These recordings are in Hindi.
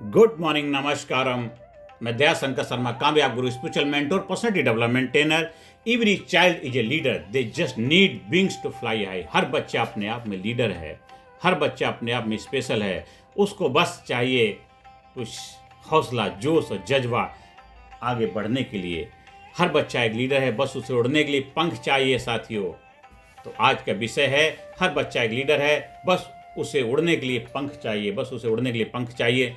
Good morning, नमस्कारम। मैं दयाशंकर शर्मा, कामयाब गुरु, spiritual mentor, personality development trainer. Every child is a leader, they just need wings to fly high. हर बच्चा अपने आप में लीडर है, हर बच्चा अपने आप में स्पेशल है। उसको बस चाहिए कुछ हौसला, जोश और जज्बा आगे बढ़ने के लिए। हर बच्चा एक लीडर है, बस उसे उड़ने के लिए पंख चाहिए साथियों। तो आज का विषय है, हर बच्चा एक लीडर है, बस उसे उड़ने के लिए पंख चाहिए, बस उसे उड़ने के लिए पंख चाहिए।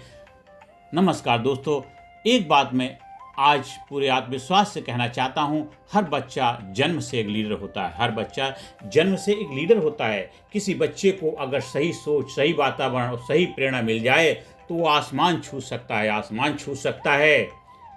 नमस्कार दोस्तों, एक बात मैं आज पूरे आत्मविश्वास से कहना चाहता हूं, हर बच्चा जन्म से एक लीडर होता है। हर बच्चा जन्म से एक लीडर होता है। किसी बच्चे को अगर सही सोच, सही वातावरण और सही प्रेरणा मिल जाए तो वो आसमान छू सकता है, आसमान छू सकता है।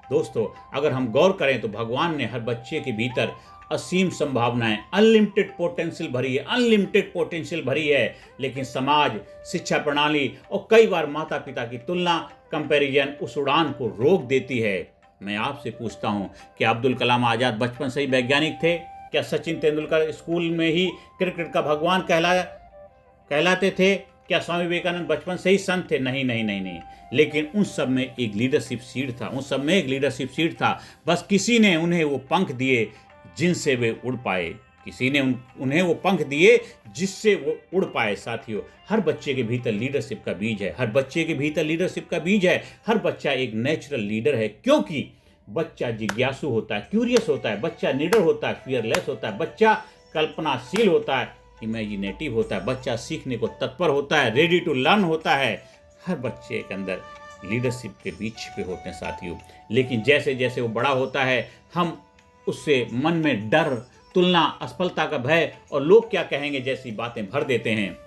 दोस्तों, अगर हम गौर करें तो भगवान ने हर बच्चे के भीतर असीम संभावनाएं, अनलिमिटेड पोटेंशियल भरी है, अनलिमिटेड पोटेंशियल भरी है। लेकिन समाज, शिक्षा प्रणाली और कई बार माता पिता की तुलना, कंपैरिजन उस उड़ान को रोक देती है। मैं आपसे पूछता हूं, क्या अब्दुल कलाम आजाद बचपन से ही वैज्ञानिक थे? क्या सचिन तेंदुलकर स्कूल में ही क्रिकेट का भगवान कहलाते थे? क्या स्वामी विवेकानंद बचपन से ही संत थे? नहीं नहीं नहीं नहीं। लेकिन उन सब में एक लीडरशिप सीड था, उन सब में एक लीडरशिप सीड था। बस किसी ने उन्हें वो पंख दिए जिनसे वे उड़ पाए। किसी ने उन्हें वो पंख दिए जिससे वो उड़ पाए। साथियों, हर बच्चे के भीतर लीडरशिप का बीज है, हर बच्चे के भीतर लीडरशिप का बीज है। हर बच्चा एक नेचुरल लीडर है, क्योंकि बच्चा जिज्ञासु होता है, क्यूरियस होता है, बच्चा निडर होता है, फियरलेस होता है, बच्चा कल्पनाशील होता है, इमेजिनेटिव होता है, बच्चा सीखने को तत्पर होता है, रेडी टू लर्न होता है। हर बच्चे के अंदर लीडरशिप के बीज छिपे होते हैं साथियों। लेकिन जैसे जैसे वो बड़ा होता है, हम उससे मन में डर, तुलना, असफलता का भय और लोग क्या कहेंगे जैसी बातें भर देते हैं,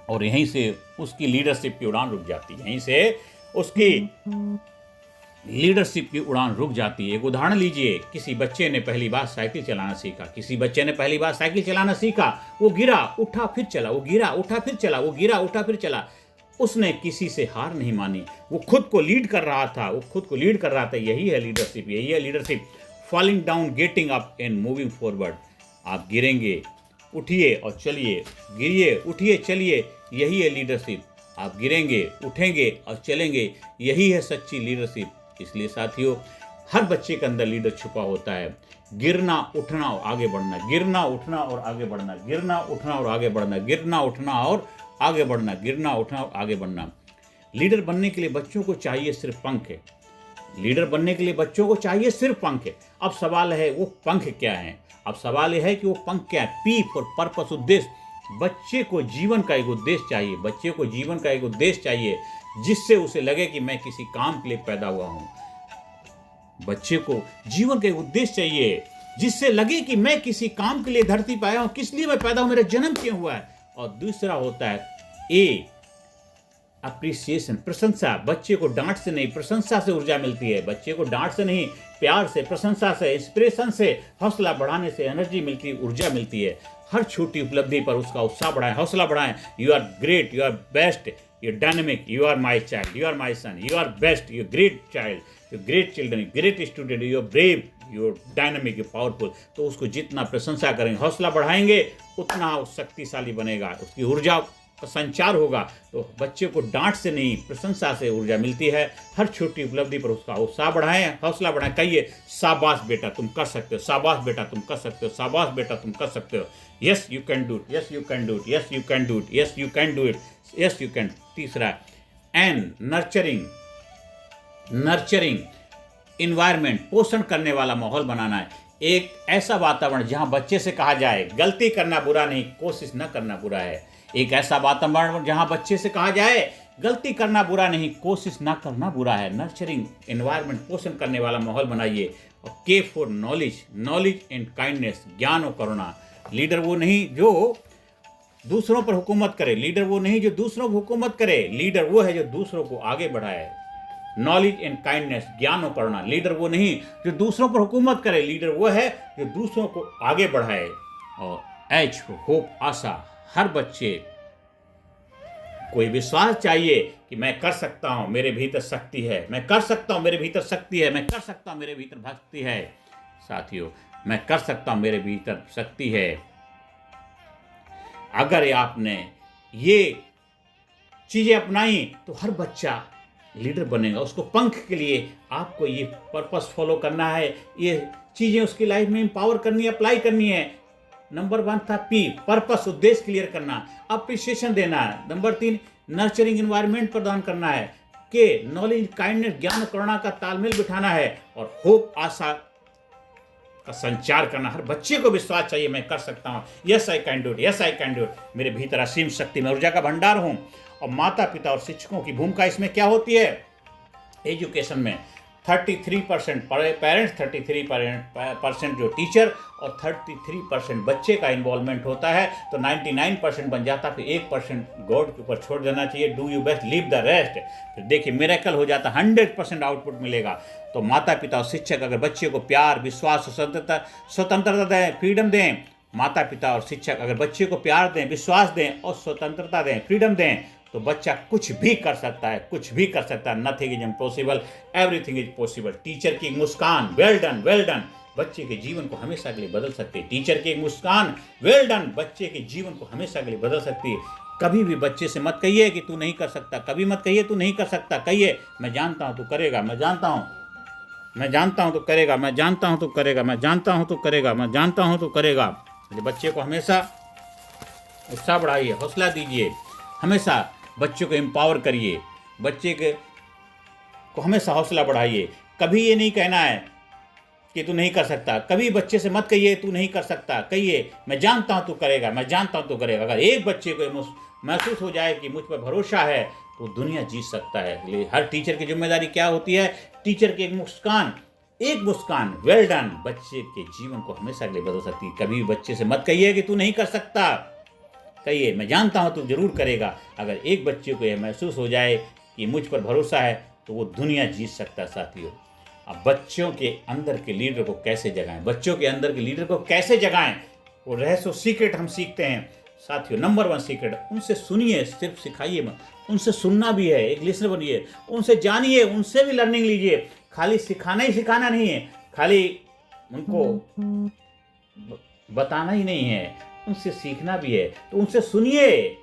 और यहीं से उसकी लीडरशिप की उड़ान रुक जाती है। यहीं से उसकी लीडरशिप की उड़ान रुक जाती है। एक उदाहरण लीजिए, किसी बच्चे ने पहली बार साइकिल चलाना सीखा। किसी बच्चे ने पहली बार साइकिल चलाना सीखा। वो गिरा, उठा, फिर चला, वो गिरा, उठा, फिर चला, वो गिरा, उठा, फिर चला। उसने किसी से हार नहीं मानी, वो खुद को लीड कर रहा था, वो खुद को लीड कर रहा था। यही है लीडरशिप, यही है leadership. Falling down, getting up and moving forward. आप गिरेंगे, उठिए और चलिए, गिरिए, उठिए, चलिए, यही है लीडरशिप। आप गिरेंगे, उठेंगे और चलेंगे, यही है सच्ची लीडरशिप। इसलिए साथियों, हर बच्चे के अंदर लीडर छुपा होता है। गिरना, उठना और आगे बढ़ना, गिरना, उठना और आगे बढ़ना, गिरना, उठना और आगे बढ़ना, गिरना, उठना और आगे बढ़ना, गिरना, उठना और आगे बढ़ना। लीडर बनने के लिए बच्चों को चाहिए सिर्फ पंख है। लीडर बनने के लिए बच्चों को चाहिए सिर्फ पंख है। अब सवाल है, वो पंख क्या है? अब सवाल यह है कि वो पंख क्या है? पी फॉर पर्पस, उद्देश्य। बच्चे को जीवन का एक उद्देश्य चाहिए, बच्चे को जीवन का एक उद्देश्य चाहिए, जिससे उसे लगे कि मैं किसी काम के लिए पैदा हुआ हूं। बच्चे को जीवन का एक उद्देश्य चाहिए, जिससे लगे कि मैं किसी काम के लिए धरती पर आया हूं, किस लिए मैं पैदा हूं, मेरा जन्म क्यों हुआ है। और दूसरा होता है ए, अप्रिसिएशन, प्रशंसा। बच्चे को डांट से नहीं, प्रशंसा से ऊर्जा मिलती है। बच्चे को डांट से नहीं, प्यार से, प्रशंसा से, इंस्पिरेशन से, हौसला बढ़ाने से एनर्जी मिलती है, ऊर्जा मिलती है। हर छोटी उपलब्धि पर उसका उत्साह बढ़ाएं, हौसला बढ़ाएं। You are great, you are best, you are dynamic, you are my child, you are my son, you are best, you great child, you great children, great student, you are brave, you are dynamic, you powerful. तो उसको जितना प्रशंसा करेंगे, हौसला बढ़ाएंगे, उतना शक्तिशाली बनेगा, उसकी ऊर्जा का संचार होगा। तो बच्चे को डांट से नहीं, प्रशंसा से ऊर्जा मिलती है। हर छोटी उपलब्धि पर उसका उत्साह बढ़ाएं, हौसला बढ़ाएं। कहिए, शाबाश बेटा तुम कर सकते हो, शाबाश बेटा तुम कर सकते हो, शाबाश बेटा तुम कर सकते हो। Yes you can do it, yes you can do it, yes you can do it, yes you can do it, yes you can. तीसरा, एंड नर्चरिंग, नर्चरिंग इन्वायरमेंट, पोषण करने वाला माहौल बनाना है। एक ऐसा वातावरण जहां बच्चे से कहा जाए, गलती करना बुरा नहीं, कोशिश न करना बुरा है। एक ऐसा वातावरण जहां बच्चे से कहा जाए, गलती करना बुरा नहीं, कोशिश ना करना बुरा है। नर्चरिंग एनवायरनमेंट, पोषण करने वाला माहौल बनाइए। और के for knowledge, knowledge and kindness, ज्ञान और करुणा। लीडर वो नहीं जो दूसरों पर हुकूमत करे, लीडर वो नहीं जो दूसरों पर हुकूमत करे, लीडर वो है जो दूसरों को आगे बढ़ाए। नॉलेज एंड काइंडनेस, ज्ञान और करुणा। लीडर वो नहीं जो दूसरों पर हुकूमत करे, लीडर वो है जो दूसरों को आगे बढ़ाए। और एच होप, आशा। हर बच्चे कोई विश्वास चाहिए कि मैं कर सकता हूं, मेरे भीतर शक्ति है, मैं कर सकता हूं, मेरे भीतर शक्ति है, मैं कर सकता हूं, मेरे भीतर भक्ति है। साथियों, मैं कर सकता हूं, मेरे भीतर शक्ति है। अगर आपने ये चीजें अपनाई तो हर बच्चा लीडर बनेगा, उसको पंख के लिए आपको ये पर्पस फॉलो करना है, ये चीज़ें उसकी लाइफ में एम्पावर करनी है, अप्लाई करनी है। नंबर 1 था पी, पर्पस, उद्देश्य क्लियर करना, अप्रिसिएशन देना है। नंबर 3 नर्चरिंग एनवायरनमेंट प्रदान करना है। के नॉलेज, काइंडनेस, ज्ञान, करुणा का तालमेल बिठाना है। और होप, आशा का संचार करना। हर बच्चे को विश्वास चाहिए, मैं कर सकता हूँ, yes I can do it, yes I can do it, मेरे भीतर असीम शक्ति में ऊर्जा का भंडार हूँ। और माता पिता और शिक्षकों की भूमिका इसमें क्या होती है? एजुकेशन में 33% पेरेंट्स, 33% जो टीचर और 33% बच्चे का इन्वॉल्वमेंट होता है, तो 99% बन जाता। फिर 1% गॉड के ऊपर छोड़ देना चाहिए, do you best, leave the rest. फिर देखिए मिरेकल हो जाता, 100% आउटपुट मिलेगा। तो माता पिता और शिक्षक अगर बच्चे को प्यार, विश्वास, स्वतंत्रता दें, फ्रीडम दें, माता पिता और शिक्षक अगर बच्चे को प्यार दें, विश्वास दें और स्वतंत्रता दें, फ्रीडम दें, तो बच्चा कुछ भी कर सकता है, कुछ भी कर सकता है। Nothing is impossible, everything is possible. Teacher की मुस्कान, वेल डन, वेल डन, बच्चे के जीवन को हमेशा के लिए बदल सकती है। टीचर की मुस्कान, वेल डन, बच्चे के जीवन को हमेशा के लिए बदल सकती है। कभी भी बच्चे से मत कहिए कि तू नहीं कर सकता, कभी मत कहिए तू नहीं कर सकता, कहिए मैं जानता हूँ तू करेगा, मैं जानता हूँ, मैं जानता हूँ तो करेगा, मैं जानता हूँ तो करेगा, मैं जानता हूँ तो करेगा, मैं जानता हूँ तो करेगा। बच्चे को हमेशा उत्साह बढ़ाइए, हौसला दीजिए, हमेशा बच्चों को एम्पावर करिए, बच्चे को हमेशा हौसला बढ़ाइए। कभी ये नहीं कहना है कि तू नहीं कर सकता, कभी बच्चे से मत कहिए तू नहीं कर सकता, कहिए मैं जानता हूँ तू करेगा, मैं जानता हूँ तू करेगा। अगर एक बच्चे को महसूस हो जाए कि मुझ पर भरोसा है, तो दुनिया जीत सकता है। इसलिए हर टीचर की जिम्मेदारी क्या होती है? टीचर की एक मुस्कान, वेल डन, बच्चे के जीवन को हमेशा के लिए बदल सकती है। कभी बच्चे से मत कहिए कि तू नहीं कर सकता, कहिए मैं जानता हूँ तू जरूर करेगा। अगर एक बच्चे को यह महसूस हो जाए कि मुझ पर भरोसा है, तो वो दुनिया जीत सकता है साथियों। अब बच्चों के अंदर के लीडर को कैसे जगाएं, बच्चों के अंदर के लीडर को कैसे जगाएं, वो रहस्य सीक्रेट हम सीखते हैं साथियों। नंबर 1 सीक्रेट, उनसे सुनिए, सिर्फ सिखाइए मत, उनसे सुनना भी है, एक लिसनर बनिए, उनसे जानिए, उनसे भी लर्निंग लीजिए। खाली सिखाना ही सिखाना नहीं है, खाली उनको बताना ही नहीं है, उनसे सीखना भी है। तो उनसे सुनिए,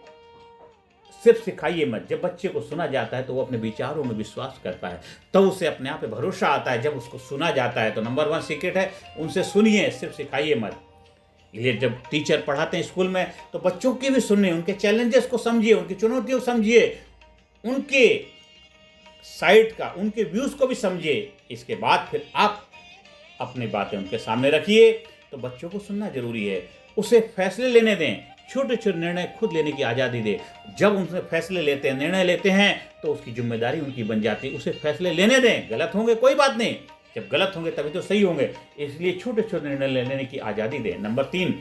सिर्फ सिखाइए मत। जब बच्चे को सुना जाता है तो वो अपने विचारों में विश्वास करता है, तो उसे अपने आप पे भरोसा आता है जब उसको सुना जाता है। तो नंबर 1 सीक्रेट है, उनसे सुनिए, सिर्फ सिखाइए मत। इसलिए जब टीचर पढ़ाते हैं स्कूल में, तो बच्चों की भी सुनिए, उनके चैलेंजेस को समझिए, उनकी चुनौतियों को समझिए, उनके साइड का, उनके व्यूज को भी समझिए। इसके बाद फिर आप अपनी बातें उनके सामने रखिए। तो बच्चों को सुनना जरूरी है, उसे फैसले लेने दें, छोटे छोटे निर्णय खुद लेने की आज़ादी दें। जब उनसे फैसले लेते हैं, निर्णय लेते हैं, तो उसकी जिम्मेदारी उनकी बन जाती है। उसे फैसले लेने दें, गलत होंगे कोई बात नहीं, जब गलत होंगे तभी तो सही होंगे, इसलिए छोटे छोटे निर्णय लेने की आज़ादी दें। नंबर 3,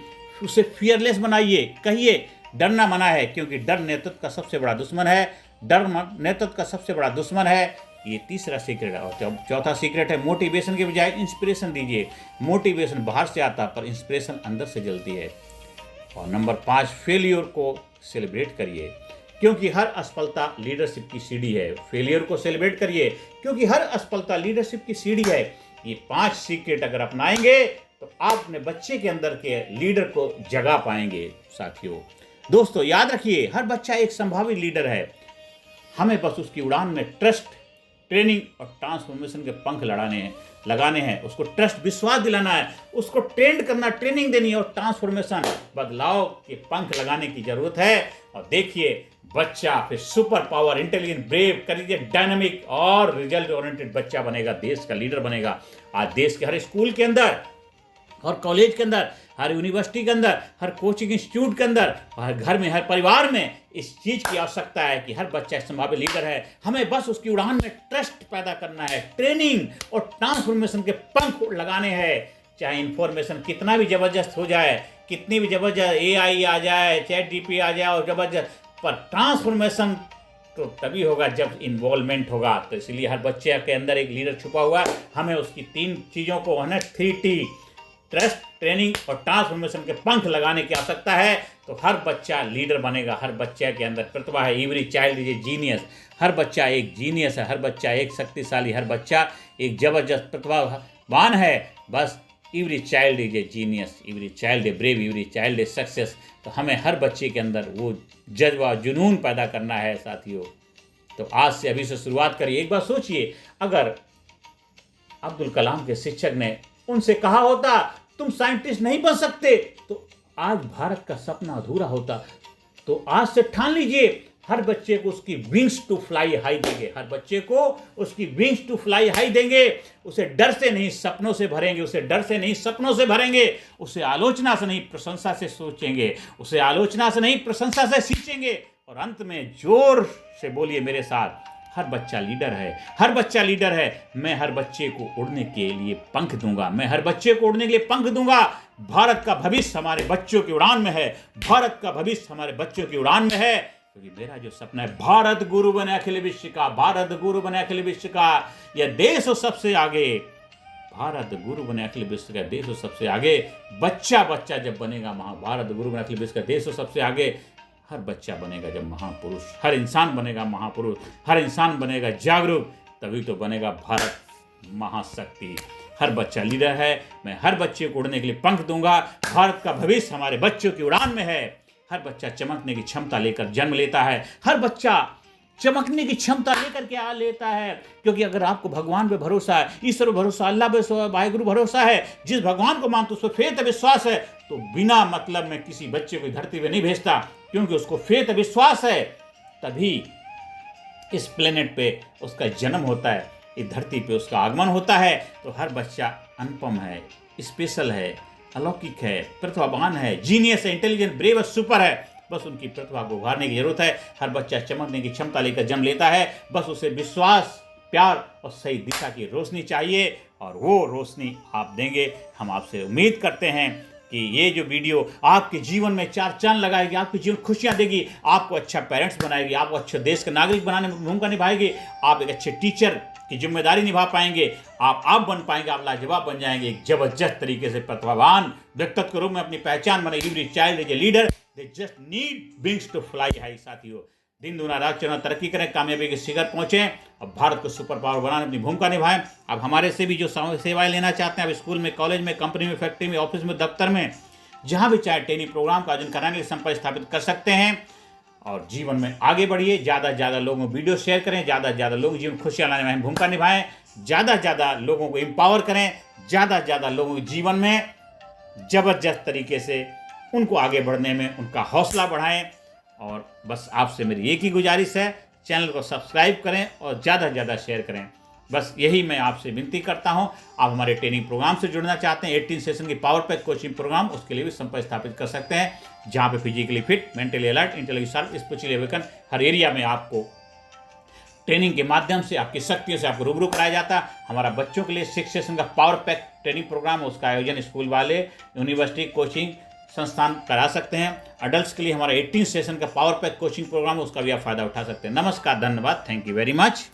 उसे फियरलेस बनाइए, कहिए डरना मना है, क्योंकि डर नेतृत्व का सबसे बड़ा दुश्मन है, डर नेतृत्व का सबसे बड़ा दुश्मन है। ये तीसरा सीक्रेट है। और चौथा सीक्रेट है, मोटिवेशन के बजाय इंस्पिरेशन दीजिए। मोटिवेशन बाहर से आता पर इंस्पिरेशन अंदर से जलती है। और नंबर 5, फेलियर को सेलिब्रेट करिए, क्योंकि हर असफलता लीडरशिप की सीढ़ी है। फेलियर को सेलिब्रेट करिए, क्योंकि हर असफलता लीडरशिप की सीढ़ी है। ये 5 सीक्रेट अगर अपनाएंगे तो आप अपने बच्चे के अंदर के लीडर को जगा पाएंगे साथियों। दोस्तों याद रखिए, हर बच्चा एक संभावित लीडर है, हमें बस उसकी उड़ान में ट्रस्ट, ट्रेनिंग और ट्रांसफॉर्मेशन के पंख लगाने हैं। उसको ट्रस्ट, विश्वास दिलाना है, उसको ट्रेंड करना, ट्रेनिंग देनी है, और ट्रांसफॉर्मेशन, बदलाव के पंख लगाने की जरूरत है। और देखिए बच्चा फिर super power, intelligent, brave, courageous, dynamic और रिजल्ट ओरिएंटेड बच्चा बनेगा, देश का लीडर बनेगा। आज देश के हर स्कूल के अंदर, हर कॉलेज के अंदर, हर यूनिवर्सिटी के अंदर, हर कोचिंग इंस्टीट्यूट के अंदर, हर घर में, हर परिवार में इस चीज़ की आवश्यकता है कि हर बच्चा संभावित लीडर है। हमें बस उसकी उड़ान में ट्रस्ट पैदा करना है, ट्रेनिंग और ट्रांसफॉर्मेशन के पंख लगाने हैं। चाहे इंफॉर्मेशन कितना भी ज़बरदस्त हो जाए, कितनी भी ज़बरदस्त AI आ जाए, चैट GP आ जाए और ज़बरदस्त, पर ट्रांसफॉर्मेशन तो तभी होगा जब इन्वॉल्वमेंट होगा। तो इसलिए हर बच्चे के अंदर एक लीडर छुपा हुआ है। हमें उसकी 3 चीज़ों को, है ना, 3T, ट्रस्ट, ट्रेनिंग और ट्रांसफॉर्मेशन के पंख लगाने की आवश्यकता है। तो हर बच्चा लीडर बनेगा, हर बच्चे के अंदर प्रतिभा है। Every child is a genius, हर बच्चा एक जीनियस है, हर बच्चा एक शक्तिशाली, हर बच्चा एक जबरदस्त प्रतिभावान है। बस every child is a genius, every child a brave, every child a success. तो हमें हर बच्चे के अंदर वो जज्बा, जुनून पैदा करना है साथियों। तो आज से अभी से शुरुआत करिए। एक बार सोचिए, अगर अब्दुल कलाम के शिक्षक ने उनसे कहा होता तुम साइंटिस्ट नहीं बन सकते, तो आज भारत का सपना अधूरा होता। तो आज से ठान लीजिए, हर बच्चे को उसकी विंग्स टू फ्लाई हाई देंगे, हर बच्चे को उसकी विंग्स टू फ्लाई हाई देंगे। उसे डर से नहीं सपनों से भरेंगे, उसे डर से नहीं सपनों से भरेंगे, उसे आलोचना से नहीं प्रशंसा से सोचेंगे, उसे आलोचना से नहीं प्रशंसा से सींचेंगे। और अंत में जोर से बोलिए मेरे साथ, हर बच्चा लीडर है, हर बच्चा लीडर है। मैं हर बच्चे को उड़ने के लिए पंख दूंगा, मैं हर बच्चे को उड़ने के लिए पंख दूंगा। भारत का भविष्य हमारे बच्चों की उड़ान में है, भारत का भविष्य हमारे बच्चों की उड़ान में है। क्योंकि मेरा जो सपना है, भारत गुरु बने अखिल विश्व का, भारत गुरु बने अखिल विश्व का, यह देश हो सबसे आगे, भारत गुरु बने अखिल विश्व का, देश हो सबसे आगे। बच्चा बच्चा जब बनेगा भारत गुरु बने अखिल विश्व का, देश हो सबसे आगे। हर बच्चा बनेगा जब महापुरुष, हर इंसान बनेगा महापुरुष, हर इंसान बनेगा जागरूक, तभी तो बनेगा भारत महाशक्ति। हर बच्चा लीडर है, मैं हर बच्चे को उड़ने के लिए पंख दूंगा। भारत का भविष्य हमारे बच्चों की उड़ान में है। हर बच्चा चमकने की क्षमता लेकर जन्म लेता है, हर बच्चा चमकने की क्षमता लेकर के आ लेता है। क्योंकि अगर आपको भगवान पे भरोसा है, ईश्वर पे भरोसा, अल्लाह पे वाहिगुरु भरोसा है, जिस भगवान को मानते उस पर फेथ विश्वास है, तो बिना मतलब में किसी बच्चे को धरती पे नहीं भेजता। क्योंकि उसको फेथ विश्वास है, तभी इस प्लेनेट पे उसका जन्म होता है, इस धरती पे उसका आगमन होता है। तो हर बच्चा अनुपम है, स्पेशल है, अलौकिक है, प्रतिभावान है, जीनियस है, इंटेलिजेंट, ब्रेव, सुपर है। बस उनकी प्रतिभा को उभारने की जरूरत है। हर बच्चा चमकने की क्षमता लेकर जन्म लेता है, बस उसे विश्वास, प्यार और सही दिशा की रोशनी चाहिए, और वो रोशनी आप देंगे। हम आपसे उम्मीद करते हैं कि ये जो वीडियो आपके जीवन में चार चांद लगाएगी, आपके जीवन खुशियां देगी, आपको अच्छा पेरेंट्स बनाएगी, आपको अच्छे देश का नागरिक बनाने में भूमिका निभाएगी, आप एक अच्छे टीचर की जिम्मेदारी निभा पाएंगे, आप बन पाएंगे, आप लाजवाब बन जाएंगे। एक जबरदस्त तरीके से प्रतिभावान व्यक्तित्व के रूप में अपनी पहचान बनाएगी। Every child is a leader, they just need wings to fly high. साथियों, दिन दुना रात चौना तरक्की करें, कामयाबी के शिखर पहुंचें और भारत को सुपर पावर बनाने अपनी भूमिका निभाएं। अब हमारे से भी जो सेवाएं लेना चाहते हैं, अब स्कूल में, कॉलेज में, कंपनी में, फैक्ट्री में, ऑफिस में, दफ्तर में, जहां भी चाहे ट्रेनिंग प्रोग्राम का आयोजन कराने के लिए संपर्क स्थापित कर सकते हैं। और जीवन में आगे बढ़िए, ज़्यादा से ज़्यादा लोगों को वीडियो शेयर करें, ज़्यादा से ज़्यादा लोग जीवन खुशियाँ लाने में भूमिका निभाएं, ज़्यादा से ज़्यादा लोगों को एम्पावर करें, ज़्यादा से ज़्यादा लोगों के जीवन में ज़बरदस्त तरीके से उनको आगे बढ़ने में उनका हौसला बढ़ाएं। और बस आपसे मेरी एक ही गुजारिश है, चैनल को सब्सक्राइब करें और ज़्यादा से ज़्यादा शेयर करें। बस यही मैं आपसे विनती करता हूं। आप हमारे ट्रेनिंग प्रोग्राम से जुड़ना चाहते हैं, 18 सेशन की पावर पैक कोचिंग प्रोग्राम, उसके लिए भी संपर्क स्थापित कर सकते हैं, जहां पे physically fit, mentally alert, intellectually sharp, spiritually awaken, हर एरिया में आपको ट्रेनिंग के माध्यम से आपकी शक्तियों से आपको रूबरू कराया जाता है। हमारा बच्चों के लिए 6 सेशन का पावर पैक ट्रेनिंग प्रोग्राम है, उसका आयोजन स्कूल वाले, यूनिवर्सिटी, कोचिंग संस्थान करा सकते हैं। अडल्ट्स के लिए हमारा 18 सेशन का पावर पैक कोचिंग प्रोग्राम है, उसका भी आप फायदा उठा सकते हैं। नमस्कार, धन्यवाद, थैंक यू वेरी मच।